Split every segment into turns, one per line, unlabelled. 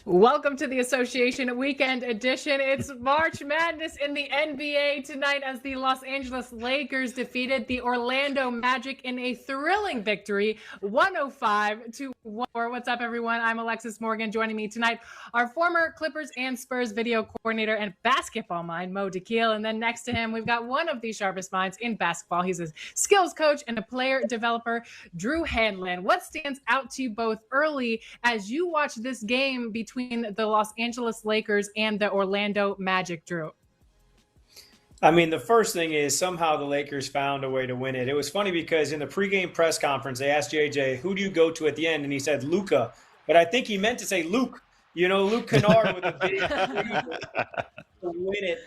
Welcome to the Association Weekend Edition. It's March Madness in the NBA tonight as the Los Angeles Lakers defeated the Orlando Magic in a thrilling victory, 105-104. What's up, everyone? I'm Alexis Morgan. Joining me tonight, our former Clippers and Spurs video coordinator and basketball mind, Mo Dakhil. And then next to him, we've got one of the sharpest minds in basketball. He's a skills coach and a player developer, Drew Hanlon. What stands out to you both early as you watch this game between the Los Angeles Lakers and the Orlando Magic, Drew?
I mean, the first thing is somehow the Lakers found a way to win it. It was funny because in the pregame press conference, they asked JJ, who do you go to at the end? And he said, Luka. But I think he meant to say Luke. You know, Luke Kennard with a big to win it.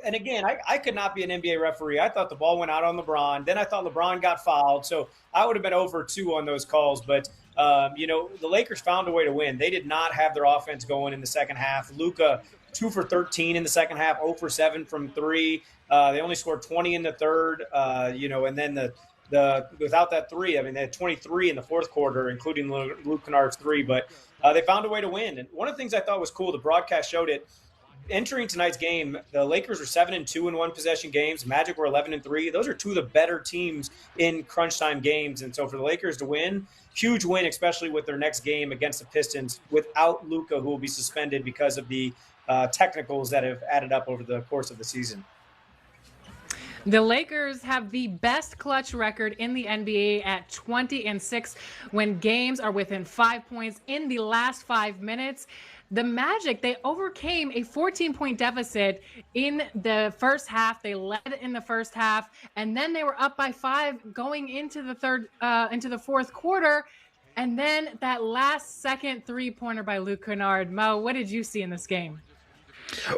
And again, I could not be an NBA referee. I thought the ball went out on LeBron. Then I thought LeBron got fouled. So I would have been over 2 on those calls. But, the Lakers found a way to win. They did not have their offense going in the second half. Luka, 2 for 13 in the second half, 0 for 7 from 3. They only scored 20 in the third, and then the without that 3, I mean, they had 23 in the fourth quarter, including Luke Kennard's 3. But they found a way to win. And one of the things I thought was cool, the broadcast showed it. Entering tonight's game, the Lakers were 7-2 in one-possession games. Magic were 11-3. Those are 2 of the better teams in crunch time games. And so for the Lakers to win, huge win, especially with their next game against the Pistons without Luka, who will be suspended because of the technicals that have added up over the course of the season.
The Lakers have the best clutch record in the NBA at 20-6 when games are within 5 points in the last 5 minutes. The Magic, they overcame a 14-point deficit in the first half. They led in the first half, and then they were up by 5 going into the fourth quarter. And then that last second three-pointer by Luke Kennard. Mo, what did you see in this game?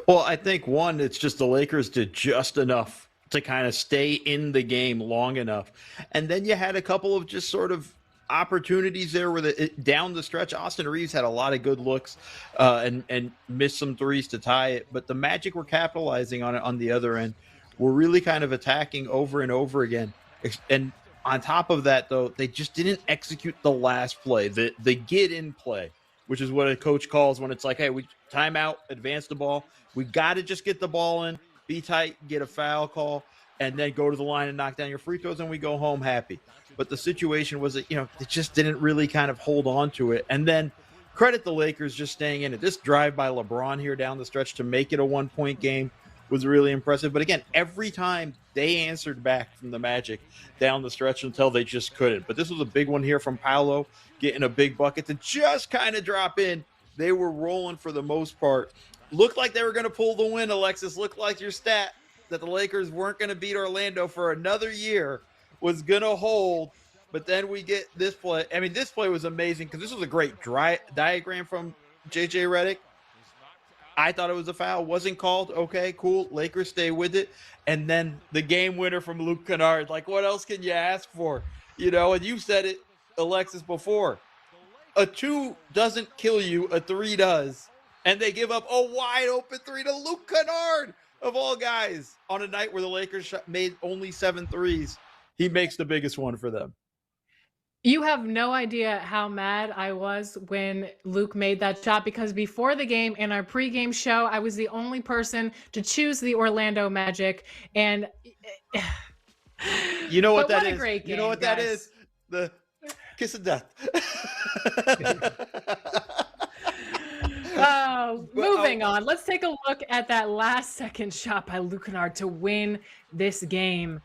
Well, I think, one, it's just the Lakers did just enough to kind of stay in the game long enough. And then you had a couple of just sort of opportunities there where down the stretch, Austin Reeves had a lot of good looks and missed some threes to tie it. But the Magic were capitalizing on it on the other end. We're really kind of attacking over and over again. And on top of that, though, they just didn't execute the last play, the get-in play, which is what a coach calls when it's like, hey, we timeout, advance the ball. We got to just get the ball in, be tight, get a foul call, and then go to the line and knock down your free throws, and we go home happy. But the situation was that, they just didn't really kind of hold on to it. And then credit the Lakers just staying in it. This drive by LeBron here down the stretch to make it a 1-point game was really impressive. But again, every time they answered back from the Magic down the stretch until they just couldn't. But this was a big one here from Paolo, getting a big bucket to just kind of drop in. They were rolling for the most part. Looked like they were going to pull the win, Alexis. Looked like your stat that the Lakers weren't going to beat Orlando for another year was going to hold. But then we get this play. I mean, this play was amazing because this was a great diagram from J.J. Redick. I thought it was a foul. Wasn't called. Okay, cool. Lakers stay with it. And then the game winner from Luke Kennard. Like, what else can you ask for? And you said it, Alexis, before. A 2 doesn't kill you. A 3 does. And they give up a wide open 3 to Luke Kennard, of all guys, on a night where the Lakers made only 7 threes. He makes the biggest one for them.
You have no idea how mad I was when Luke made that shot, because before the game in our pregame show, I was the only person to choose the Orlando Magic. And
you know what that
is?
What
great game,
you know what
guys.
That is? The kiss of death.
Moving on. Let's take a look at that last second shot by Luke Kennard to win this game.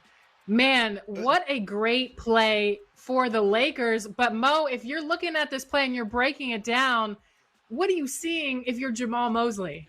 Man, what a great play for the Lakers. But Mo, if you're looking at this play and you're breaking it down, what are you seeing if you're Jamal Mosley?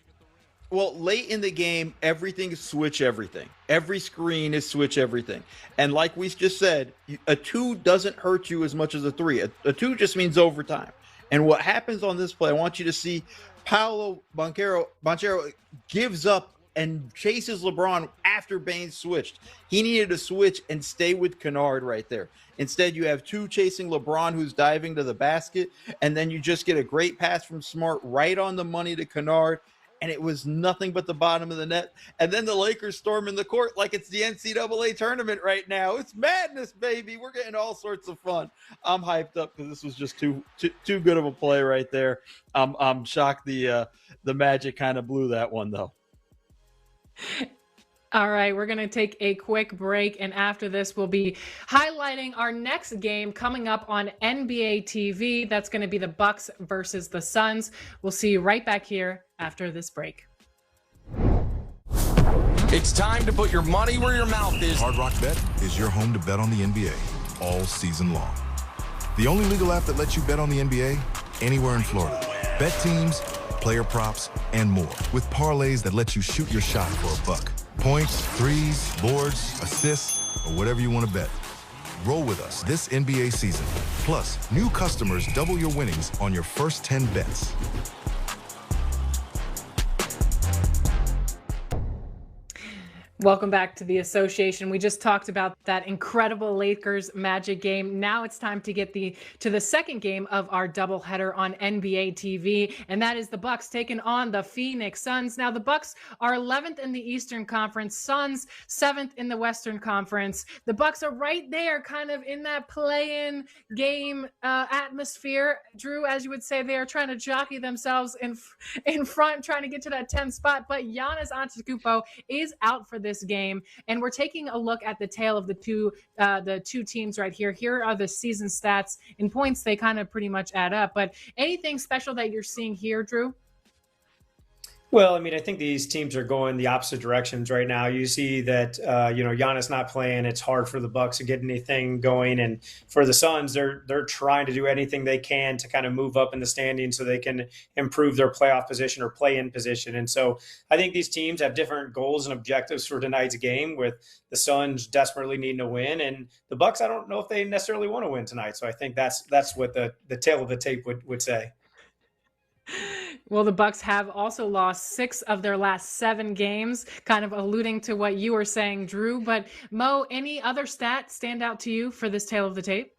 Well, late in the game, everything is switch everything. Every screen is switch everything. And like we just said, a 2 doesn't hurt you as much as a 3. A 2 just means overtime. And what happens on this play, I want you to see Paolo Banchero gives up and chases LeBron after Baines switched. He needed to switch and stay with Kennard right there. Instead, you have 2 chasing LeBron, who's diving to the basket, and then you just get a great pass from Smart right on the money to Kennard, and it was nothing but the bottom of the net. And then the Lakers storm in the court like it's the NCAA tournament right now. It's madness, baby. We're getting all sorts of fun. I'm hyped up because this was just too good of a play right there. I'm shocked the Magic kind of blew that one, though.
All right, we're going to take a quick break, and after this, we'll be highlighting our next game coming up on NBA TV. That's going to be the Bucks versus the Suns. We'll see you right back here after this break.
It's time to put your money where your mouth is.
Hard Rock Bet is your home to bet on the NBA all season long. The only legal app that lets you bet on the NBA anywhere in Florida. Bet teams, player props, and more with parlays that let you shoot your shot for $1. Points, threes, boards, assists, or whatever you want to bet. Roll with us this NBA season. Plus, new customers double your winnings on your first 10 bets.
Welcome back to the association. We just talked about that incredible Lakers Magic game. Now it's time to get to the second game of our doubleheader on NBA TV, and that is the Bucks taking on the Phoenix Suns. Now the Bucks are 11th in the Eastern Conference, Suns 7th in the Western Conference. The Bucks are right there, kind of in that play-in game atmosphere. Drew, as you would say, they are trying to jockey themselves in front, trying to get to that 10th spot. But Giannis Antetokounmpo is out for this game, and we're taking a look at the tale of the two teams right here. Here are the season stats. In points, they kind of pretty much add up. But anything special that you're seeing here, Drew?
Well, I mean, I think these teams are going the opposite directions right now. You see that, Giannis not playing. It's hard for the Bucks to get anything going. And for the Suns, they're trying to do anything they can to kind of move up in the standings so they can improve their playoff position or play-in position. And so I think these teams have different goals and objectives for tonight's game, with the Suns desperately needing to win. And the Bucks, I don't know if they necessarily want to win tonight. So I think that's what the tail of the tape would say.
Well, the Bucks have also lost 6 of their last 7 games, kind of alluding to what you were saying, Drew. But Mo, any other stats stand out to you for this tale of the tape?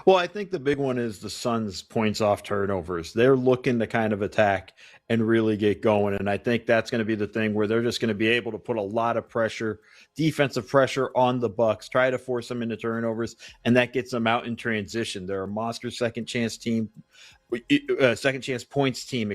Well, I think the big one is the Suns' points off turnovers. They're looking to kind of attack and really get going. And I think that's going to be the thing where they're just going to be able to put a lot of pressure, defensive pressure on the Bucks, try to force them into turnovers, and that gets them out in transition. They're a monster second chance points team,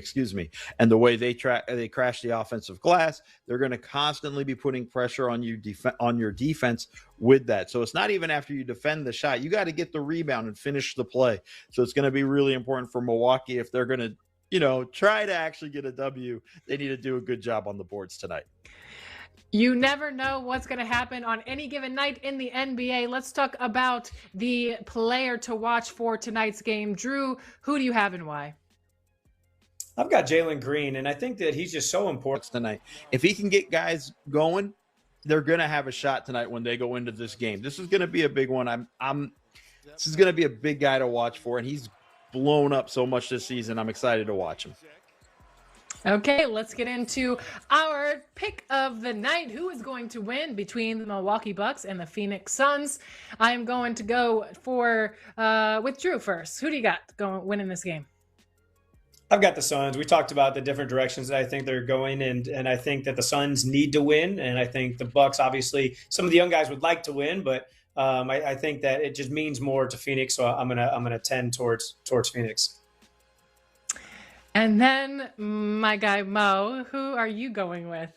and the way they crash the offensive glass, they're going to constantly be putting pressure on you on your defense with that. So it's not even after you defend the shot, you got to get the rebound and finish the play. So it's going to be really important for Milwaukee if they're going to try to actually get a W. They need to do a good job on the boards tonight.
You never know what's going to happen on any given night in the NBA. Let's talk about the player to watch for tonight's game. Drew, who do you have and why?
I've got Jalen Green, and I think that he's just so important
tonight. If he can get guys going, they're going to have a shot tonight when they go into this game. This is going to be a big one. This is going to be a big guy to watch for, and he's blown up so much this season. I'm excited to watch him.
Okay, let's get into our pick of the night. Who is going to win between the Milwaukee Bucks and the Phoenix Suns? I am going to go with Drew first. Who do you got going winning this game?
I've got the Suns. We talked about the different directions that I think they're going, and I think that the Suns need to win, and I think the Bucks, obviously, some of the young guys would like to win, but I think that it just means more to Phoenix, so I'm gonna tend towards Phoenix.
And then my guy Mo, who are you going with?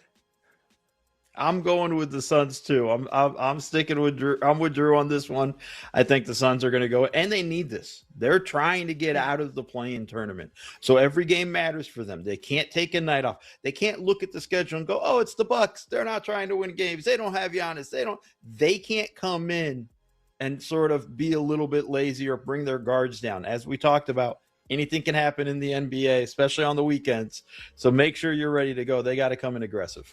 I'm going with the Suns too. I'm sticking with Drew. I'm with Drew on this one. I think the Suns are going to go, and they need this. They're trying to get out of the play-in tournament, so every game matters for them. They can't take a night off. They can't look at the schedule and go, "Oh, it's the Bucks. They're not trying to win games. They don't have Giannis. They can't come in and sort of be a little bit lazy or bring their guards down." As we talked about, anything can happen in the NBA, especially on the weekends. So make sure you're ready to go. They got to come in aggressive.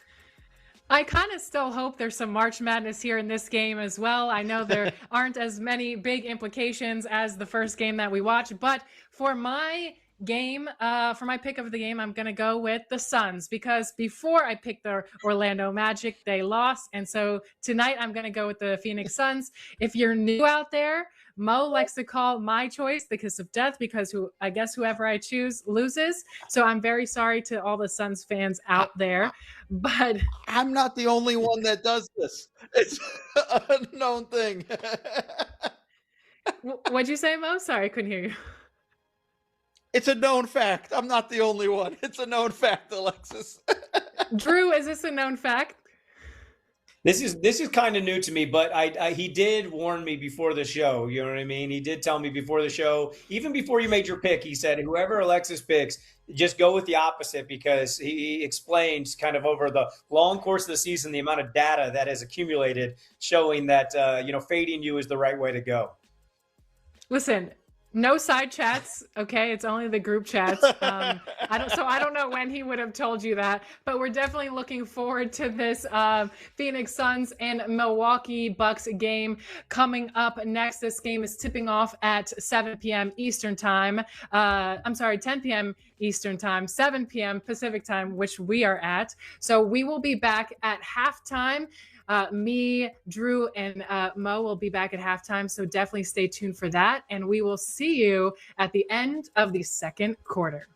I kind of still hope there's some March Madness here in this game as well. I know there aren't as many big implications as the first game that we watched, but for my game, for my pick of the game, I'm going to go with the Suns, because before I picked the Orlando Magic, they lost. And so tonight I'm going to go with the Phoenix Suns. If you're new out there, Mo likes to call my choice the kiss of death, because I guess whoever I choose loses. So I'm very sorry to all the Suns fans out there, but
I'm not the only one that does this. It's a known thing.
what'd you say, Mo? Sorry, I couldn't hear you.
It's a known fact. I'm not the only one. It's a known fact, Alexis.
Drew, is this a known fact?
This is kind of new to me, but he did warn me before the show. You know what I mean? He did tell me before the show, even before you made your pick, he said, whoever Alexis picks, just go with the opposite, because he explains kind of over the long course of the season the amount of data that has accumulated showing that, fading you is the right way to go.
Listen, no side chats, okay? It's only the group chats. I don't know when he would have told you that, but we're definitely looking forward to this Phoenix Suns and Milwaukee Bucks game coming up next. This game is tipping off at 7 p.m. Eastern time. 10 p.m. Eastern time, 7 p.m. Pacific time, which we are at. So we will be back at halftime. Me, Drew, and Mo will be back at halftime, so definitely stay tuned for that. And we will see you at the end of the second quarter.